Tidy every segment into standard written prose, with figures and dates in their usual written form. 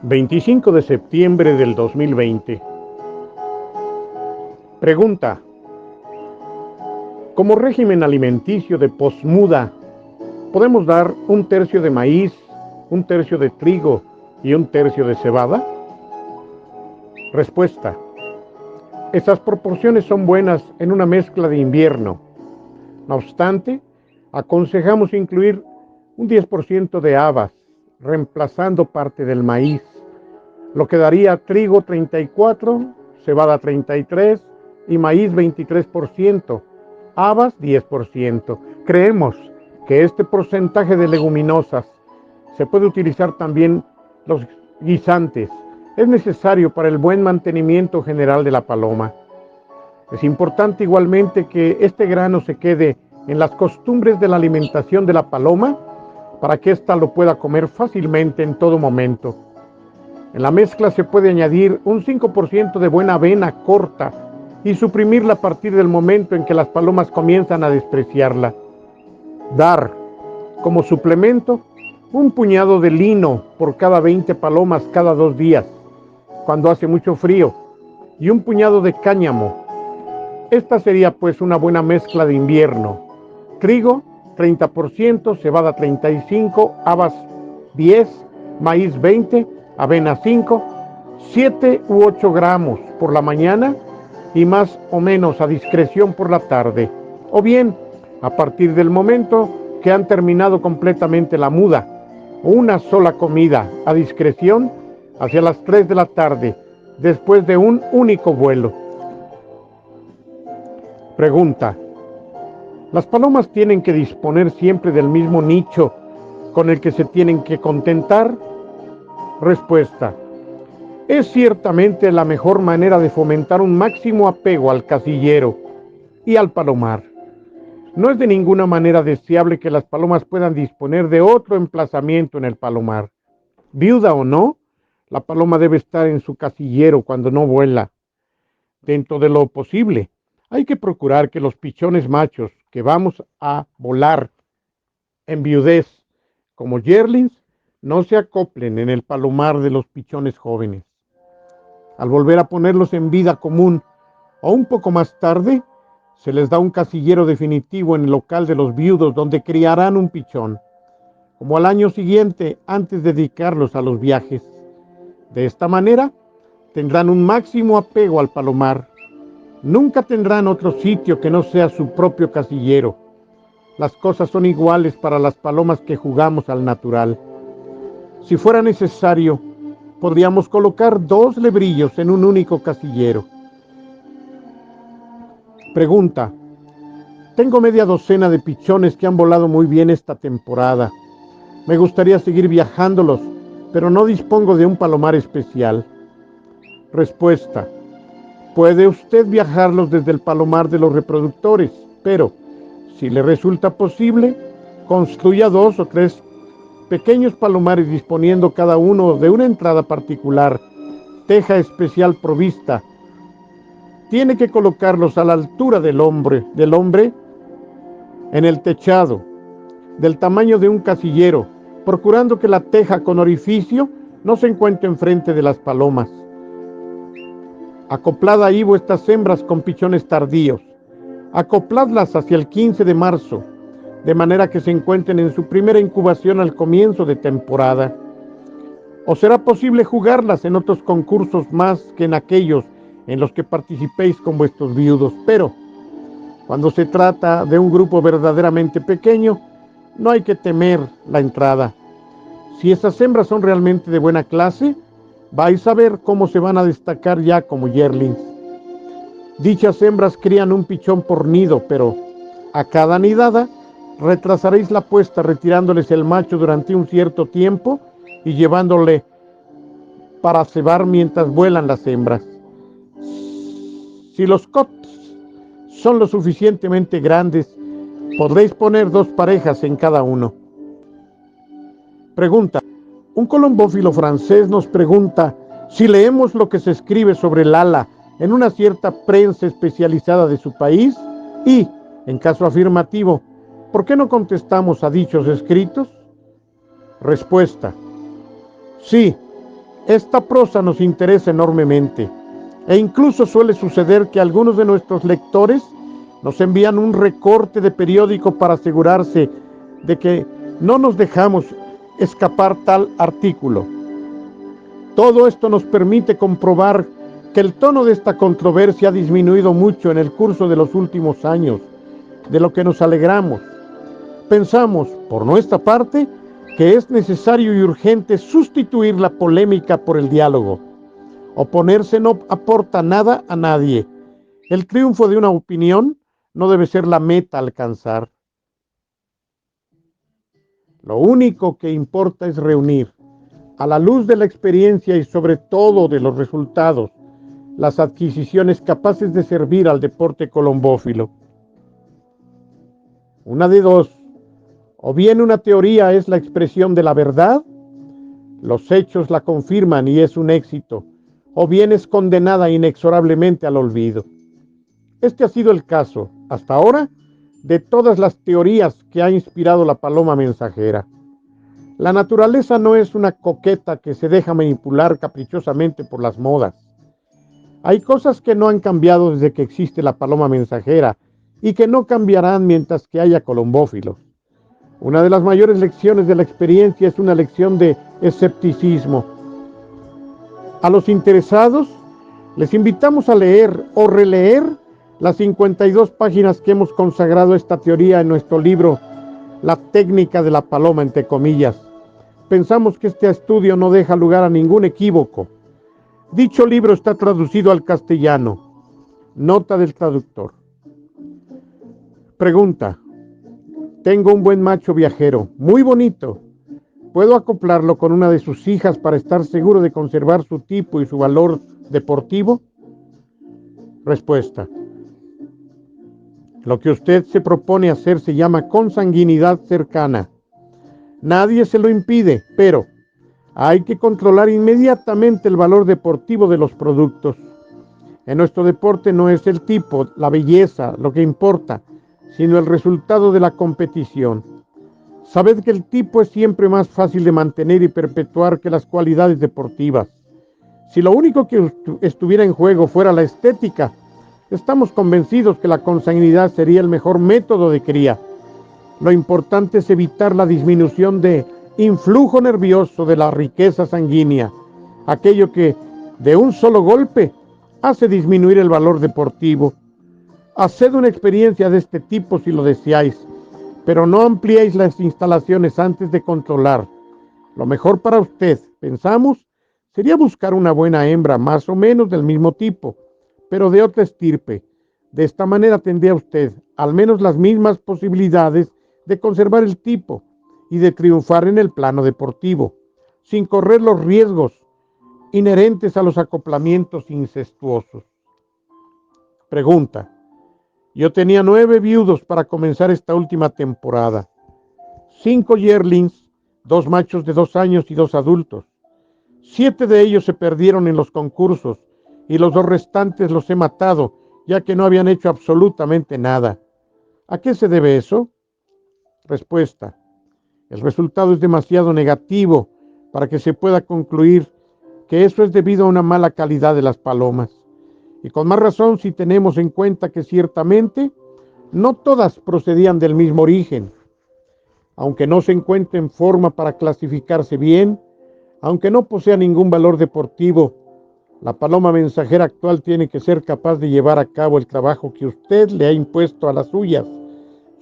25 de septiembre del 2020. Pregunta: como régimen alimenticio de posmuda, ¿podemos dar un tercio de maíz, un tercio de trigo y un tercio de cebada? Respuesta: estas proporciones son buenas en una mezcla de invierno. No obstante, aconsejamos incluir un 10% de habas, reemplazando parte del maíz, lo que daría trigo 34, cebada 33 y maíz 23%, habas 10%. Creemos que este porcentaje de leguminosas se puede utilizar también los guisantes. Es necesario para el buen mantenimiento general de la paloma. Es importante igualmente que este grano se quede en las costumbres de la alimentación de la paloma para que ésta lo pueda comer fácilmente en todo momento. En la mezcla se puede añadir un 5% de buena avena corta y suprimirla a partir del momento en que las palomas comienzan a despreciarla. Dar como suplemento un puñado de lino por cada 20 palomas cada 2 días, cuando hace mucho frío, y un puñado de cáñamo. Esta sería pues una buena mezcla de invierno. Trigo 30%, cebada 35%, habas 10%, maíz 20%, avena 5%, 7 u 8 gramos por la mañana y más o menos a discreción por la tarde. O bien, a partir del momento que han terminado completamente la muda, una sola comida a discreción hacia las 3 de la tarde, después de un único vuelo. Pregunta: ¿las palomas tienen que disponer siempre del mismo nicho con el que se tienen que contentar? Respuesta: es ciertamente la mejor manera de fomentar un máximo apego al casillero y al palomar. No es de ninguna manera deseable que las palomas puedan disponer de otro emplazamiento en el palomar. Viuda o no, la paloma debe estar en su casillero cuando no vuela. Dentro de lo posible, hay que procurar que los pichones machos que vamos a volar en viudez, como yearlings, no se acoplen en el palomar de los pichones jóvenes. Al volver a ponerlos en vida común o un poco más tarde, se les da un casillero definitivo en el local de los viudos donde criarán un pichón, como al año siguiente antes de dedicarlos a los viajes. De esta manera, tendrán un máximo apego al palomar. Nunca tendrán otro sitio que no sea su propio casillero. Las cosas son iguales para las palomas que jugamos al natural. Si fuera necesario, podríamos colocar 2 lebrillos en un único casillero. Pregunta: tengo media docena de pichones que han volado muy bien esta temporada. Me gustaría seguir viajándolos, pero no dispongo de un palomar especial. Respuesta: puede usted viajarlos desde el palomar de los reproductores, pero si le resulta posible, construya 2 o 3 pequeños palomares disponiendo cada uno de una entrada particular, teja especial provista. Tiene que colocarlos a la altura del hombre en el techado, del tamaño de un casillero, procurando que la teja con orificio no se encuentre enfrente de las palomas. Acoplad ahí vuestras hembras con pichones tardíos. Acopladlas hacia el 15 de marzo, de manera que se encuentren en su primera incubación al comienzo de temporada. ¿O será posible jugarlas en otros concursos más que en aquellos en los que participéis con vuestros viudos? Pero, cuando se trata de un grupo verdaderamente pequeño, no hay que temer la entrada. Si esas hembras son realmente de buena clase, vais a ver cómo se van a destacar ya como yearlings. Dichas hembras crían un pichón por nido, pero a cada nidada retrasaréis la puesta retirándoles el macho durante un cierto tiempo y llevándole para cebar mientras vuelan las hembras. Si los cots son lo suficientemente grandes, podréis poner 2 parejas en cada uno. Pregunta: un colombófilo francés nos pregunta si leemos lo que se escribe sobre el ala en una cierta prensa especializada de su país y, en caso afirmativo, ¿por qué no contestamos a dichos escritos? Respuesta: sí, Esta prosa nos interesa enormemente e incluso suele suceder que algunos de nuestros lectores nos envían un recorte de periódico para asegurarse de que no nos dejamos escapar tal artículo. Todo esto nos permite comprobar que el tono de esta controversia ha disminuido mucho en el curso de los últimos años, de lo que nos alegramos. Pensamos, por nuestra parte, que es necesario y urgente sustituir la polémica por el diálogo. Oponerse no aporta nada a nadie. El triunfo de una opinión no debe ser la meta a alcanzar. Lo único que importa es reunir, a la luz de la experiencia y sobre todo de los resultados, las adquisiciones capaces de servir al deporte colombófilo. Una de dos: o bien una teoría es la expresión de la verdad, los hechos la confirman y es un éxito, o bien es condenada inexorablemente al olvido. Este ha sido el caso, hasta ahora, de todas las teorías que ha inspirado la paloma mensajera. La naturaleza no es una coqueta que se deja manipular caprichosamente por las modas. Hay cosas que no han cambiado desde que existe la paloma mensajera y que no cambiarán mientras que haya colombófilos. Una de las mayores lecciones de la experiencia es una lección de escepticismo. A los interesados les invitamos a leer o releer las 52 páginas que hemos consagrado a esta teoría en nuestro libro La técnica de la paloma, entre comillas. Pensamos que este estudio no deja lugar a ningún equívoco. Dicho libro está traducido al castellano. Nota del traductor. Pregunta: tengo un buen macho viajero, muy bonito. ¿Puedo acoplarlo con una de sus hijas para estar seguro de conservar su tipo y su valor deportivo? Respuesta: lo que usted se propone hacer se llama consanguinidad cercana. Nadie se lo impide, pero hay que controlar inmediatamente el valor deportivo de los productos. En nuestro deporte no es el tipo, la belleza, lo que importa, sino el resultado de la competición. Sabed que el tipo es siempre más fácil de mantener y perpetuar que las cualidades deportivas. Si lo único que estuviera en juego fuera la estética, estamos convencidos que la consanguinidad sería el mejor método de cría. Lo importante es evitar la disminución de influjo nervioso de la riqueza sanguínea, aquello que de un solo golpe hace disminuir el valor deportivo. Haced una experiencia de este tipo si lo deseáis, pero no ampliéis las instalaciones antes de controlar. Lo mejor para usted, pensamos, sería buscar una buena hembra más o menos del mismo tipo, pero de otra estirpe. De esta manera tendría usted al menos las mismas posibilidades de conservar el tipo y de triunfar en el plano deportivo, sin correr los riesgos inherentes a los acoplamientos incestuosos. Pregunta: yo tenía 9 viudos para comenzar esta última temporada. 5 yearlings, 2 machos de 2 años y 2 adultos. 7 de ellos se perdieron en los concursos y los 2 restantes los he matado, ya que no habían hecho absolutamente nada. ¿A qué se debe eso? Respuesta: el resultado es demasiado negativo para que se pueda concluir que eso es debido a una mala calidad de las palomas. Y con más razón si tenemos en cuenta que ciertamente no todas procedían del mismo origen. Aunque no se encuentre en forma para clasificarse bien, aunque no posea ningún valor deportivo, la paloma mensajera actual tiene que ser capaz de llevar a cabo el trabajo que usted le ha impuesto a las suyas,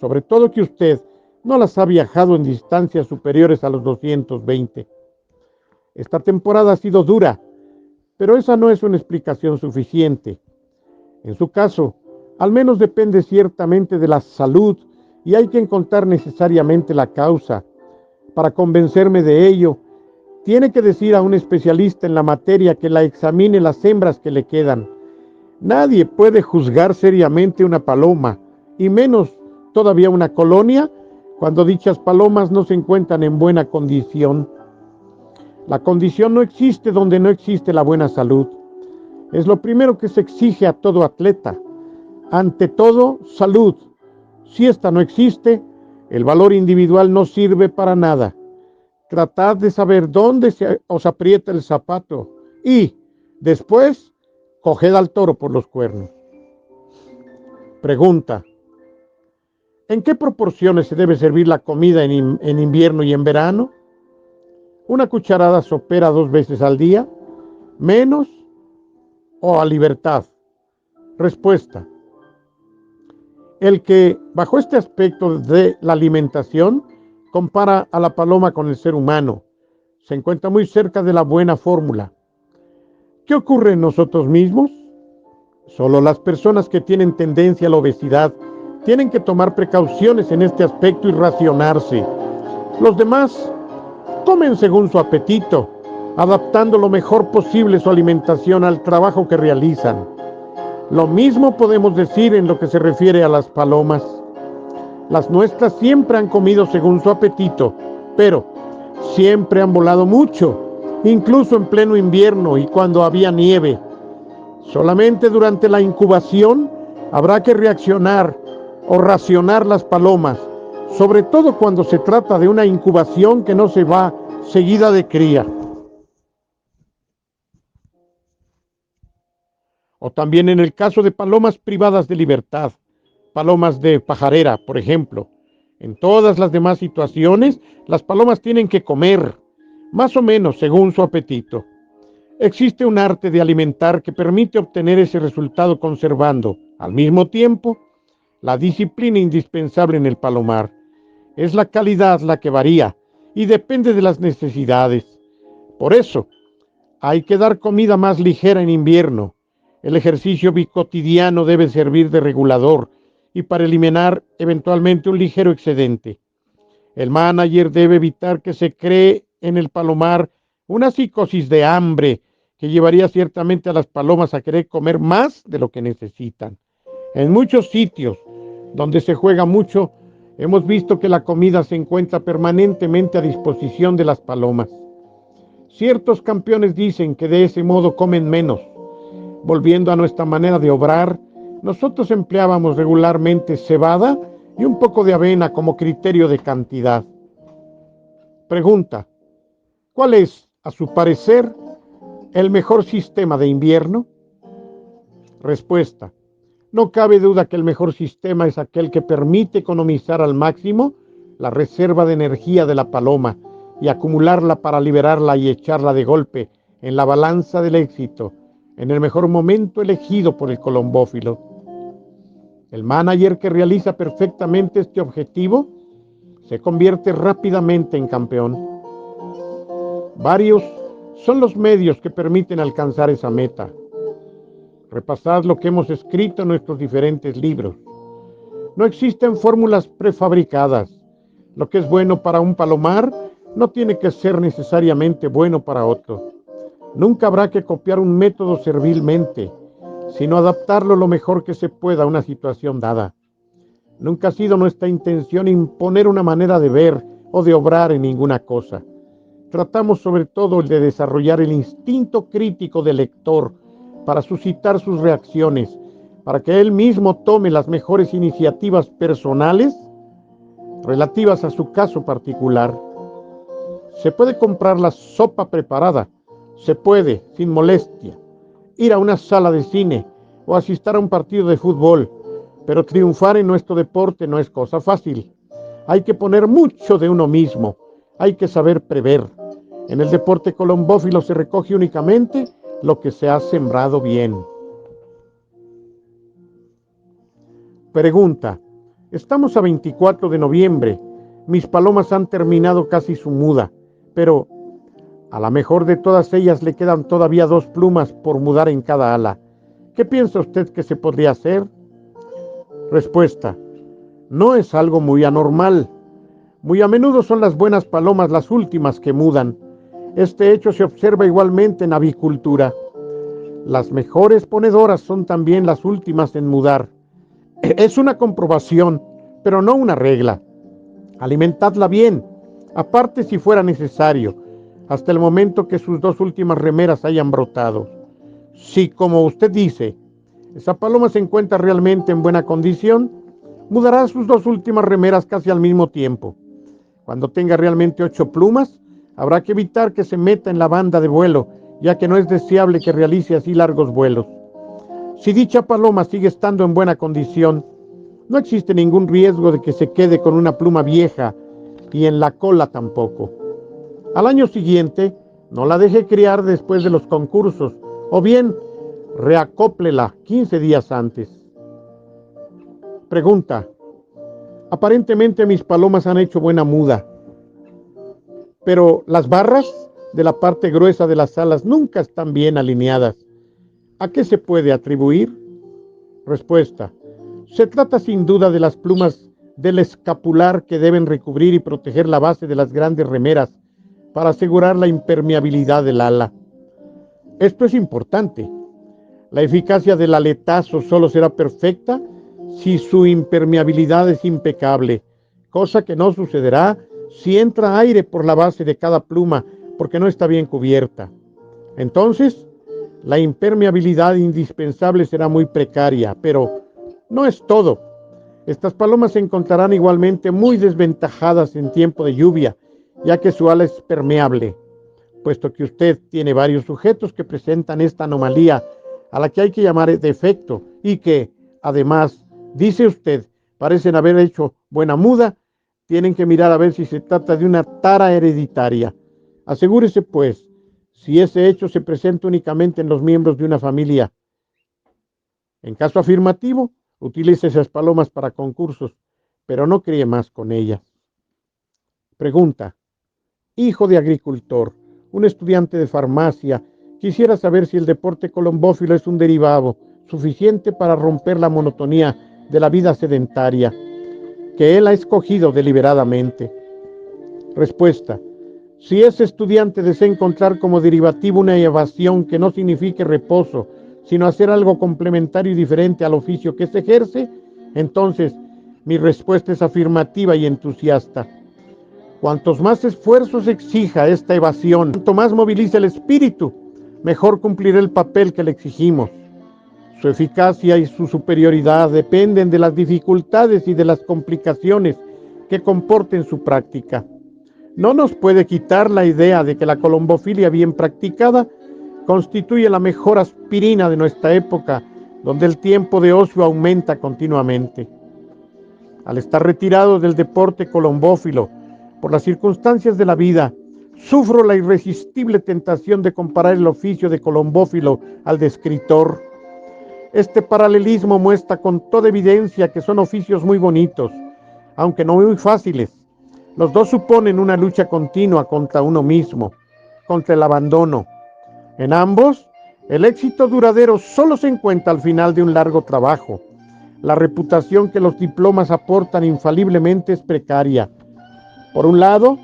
sobre todo que usted no las ha viajado en distancias superiores a los 220. Esta temporada ha sido dura, pero esa no es una explicación suficiente. En su caso, al menos depende ciertamente de la salud y hay que encontrar necesariamente la causa. Para convencerme de ello, tiene que decir a un especialista en la materia que la examine las hembras que le quedan. Nadie puede juzgar seriamente una paloma, y menos todavía una colonia, cuando dichas palomas no se encuentran en buena condición. La condición no existe donde no existe la buena salud. Es lo primero que se exige a todo atleta. Ante todo, salud. Si esta no existe, el valor individual no sirve para nada. Tratad de saber dónde se os aprieta el zapato y después coged al toro por los cuernos. Pregunta: ¿en qué proporciones se debe servir la comida en invierno y en verano? ¿Una cucharada sopera 2 veces al día? ¿Menos o a libertad? Respuesta: el que, bajo este aspecto de la alimentación, compara a la paloma con el ser humano, se encuentra muy cerca de la buena fórmula. ¿Qué ocurre en nosotros mismos? Solo las personas que tienen tendencia a la obesidad tienen que tomar precauciones en este aspecto y racionarse. Los demás comen según su apetito, adaptando lo mejor posible su alimentación al trabajo que realizan. Lo mismo podemos decir en lo que se refiere a las palomas. Las nuestras siempre han comido según su apetito, pero siempre han volado mucho, incluso en pleno invierno y cuando había nieve. Solamente durante la incubación habrá que reaccionar o racionar las palomas, sobre todo cuando se trata de una incubación que no se va seguida de cría. O también en el caso de palomas privadas de libertad, palomas de pajarera, por ejemplo. En todas las demás situaciones, las palomas tienen que comer, más o menos según su apetito. Existe un arte de alimentar que permite obtener ese resultado conservando, al mismo tiempo, la disciplina indispensable en el palomar. Es la calidad la que varía y depende de las necesidades. Por eso, hay que dar comida más ligera en invierno. El ejercicio bicotidiano debe servir de regulador y para eliminar eventualmente un ligero excedente. El manager debe evitar que se cree en el palomar una psicosis de hambre que llevaría ciertamente a las palomas a querer comer más de lo que necesitan. En muchos sitios donde se juega mucho, hemos visto que la comida se encuentra permanentemente a disposición de las palomas. Ciertos campeones dicen que de ese modo comen menos. Volviendo a nuestra manera de obrar, nosotros empleábamos regularmente cebada y un poco de avena como criterio de cantidad. Pregunta: ¿cuál es, a su parecer, el mejor sistema de invierno? Respuesta: no cabe duda que el mejor sistema es aquel que permite economizar al máximo la reserva de energía de la paloma y acumularla para liberarla y echarla de golpe en la balanza del éxito en el mejor momento elegido por el colombófilo. El manager que realiza perfectamente este objetivo se convierte rápidamente en campeón. Varios son los medios que permiten alcanzar esa meta. Repasad lo que hemos escrito en nuestros diferentes libros. No existen fórmulas prefabricadas. Lo que es bueno para un palomar no tiene que ser necesariamente bueno para otro. Nunca habrá que copiar un método servilmente, sino adaptarlo lo mejor que se pueda a una situación dada. Nunca ha sido nuestra intención imponer una manera de ver o de obrar en ninguna cosa. Tratamos sobre todo de desarrollar el instinto crítico del lector para suscitar sus reacciones, para que él mismo tome las mejores iniciativas personales relativas a su caso particular. Se puede comprar la sopa preparada, se puede, sin molestia, ir a una sala de cine o asistir a un partido de fútbol, pero triunfar en nuestro deporte no es cosa fácil. Hay que poner mucho de uno mismo, hay que saber prever. En el deporte colombófilo se recoge únicamente lo que se ha sembrado bien. Pregunta: estamos a 24 de noviembre, mis palomas han terminado casi su muda, pero a la mejor de todas ellas le quedan todavía 2 plumas por mudar en cada ala. ¿Qué piensa usted que se podría hacer? Respuesta: no es algo muy anormal. Muy a menudo son las buenas palomas las últimas que mudan. Este hecho se observa igualmente en avicultura. Las mejores ponedoras son también las últimas en mudar. Es una comprobación, pero no una regla. Alimentadla bien, aparte si fuera necesario, hasta el momento que sus 2 últimas remeras hayan brotado. Si, como usted dice, esa paloma se encuentra realmente en buena condición, mudará sus 2 últimas remeras casi al mismo tiempo. Cuando tenga realmente 8 plumas, Habrá que evitar que se meta en la banda de vuelo, ya que no es deseable que realice así largos vuelos. Si dicha paloma sigue estando en buena condición, no existe ningún riesgo de que se quede con una pluma vieja y en la cola tampoco. Al año siguiente, no la deje criar después de los concursos, o bien reacóplela 15 días antes. Pregunta: aparentemente mis palomas han hecho buena muda, pero las barras de la parte gruesa de las alas nunca están bien alineadas. ¿A qué se puede atribuir? Respuesta: se trata sin duda de las plumas del escapular que deben recubrir y proteger la base de las grandes remeras para asegurar la impermeabilidad del ala. Esto es importante. La eficacia del aletazo solo será perfecta si su impermeabilidad es impecable, cosa que no sucederá si entra aire por la base de cada pluma porque no está bien cubierta. Entonces, la impermeabilidad indispensable será muy precaria, pero no es todo. Estas palomas se encontrarán igualmente muy desventajadas en tiempo de lluvia, ya que su ala es permeable, puesto que usted tiene varios sujetos que presentan esta anomalía a la que hay que llamar defecto y que, además, dice usted, parecen haber hecho buena muda. Tienen que mirar a ver si se trata de una tara hereditaria. Asegúrese, pues, si ese hecho se presenta únicamente en los miembros de una familia. En caso afirmativo, utilice esas palomas para concursos, pero no críe más con ellas. Pregunta: hijo de agricultor, un estudiante de farmacia, quisiera saber si el deporte colombófilo es un derivado suficiente para romper la monotonía de la vida sedentaria que él ha escogido deliberadamente. Respuesta: si ese estudiante desea encontrar como derivativo una evasión que no signifique reposo, sino hacer algo complementario y diferente al oficio que se ejerce, entonces mi respuesta es afirmativa y entusiasta. Cuantos más esfuerzos exija esta evasión, cuanto más movilice el espíritu, mejor cumplirá el papel que le exigimos. Su eficacia y su superioridad dependen de las dificultades y de las complicaciones que comporten su práctica. No nos puede quitar la idea de que la colombofilia bien practicada constituye la mejor aspirina de nuestra época, donde el tiempo de ocio aumenta continuamente. Al estar retirado del deporte colombófilo por las circunstancias de la vida, sufro la irresistible tentación de comparar el oficio de colombófilo al de escritor. Este paralelismo muestra con toda evidencia que son oficios muy bonitos, aunque no muy fáciles. Los dos suponen una lucha continua contra uno mismo, contra el abandono. En ambos, el éxito duradero solo se encuentra al final de un largo trabajo. La reputación que los diplomas aportan infaliblemente es precaria. Por un lado,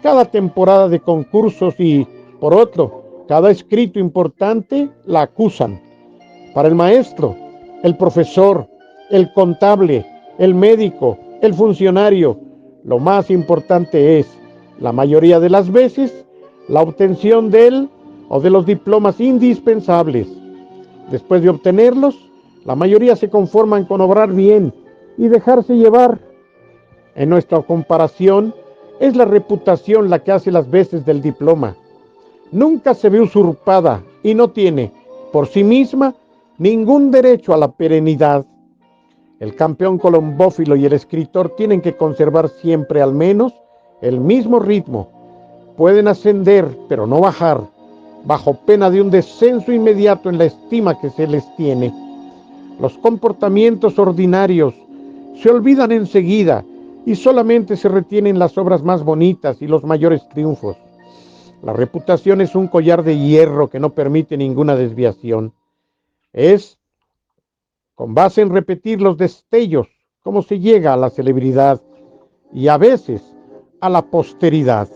cada temporada de concursos y, por otro, cada escrito importante la acusan. Para el maestro, el profesor, el contable, el médico, el funcionario, lo más importante es, la mayoría de las veces, la obtención de él o de los diplomas indispensables. Después de obtenerlos, la mayoría se conforman con obrar bien y dejarse llevar. En nuestra comparación, es la reputación la que hace las veces del diploma. Nunca se ve usurpada y no tiene, por sí misma, ningún derecho a la perenidad. El campeón colombófilo y el escritor tienen que conservar siempre al menos el mismo ritmo. Pueden ascender, pero no bajar, bajo pena de un descenso inmediato en la estima que se les tiene. Los comportamientos ordinarios se olvidan enseguida y solamente se retienen las obras más bonitas y los mayores triunfos. La reputación es un collar de hierro que no permite ninguna desviación. Es con base en repetir los destellos como se llega a la celebridad y a veces a la posteridad.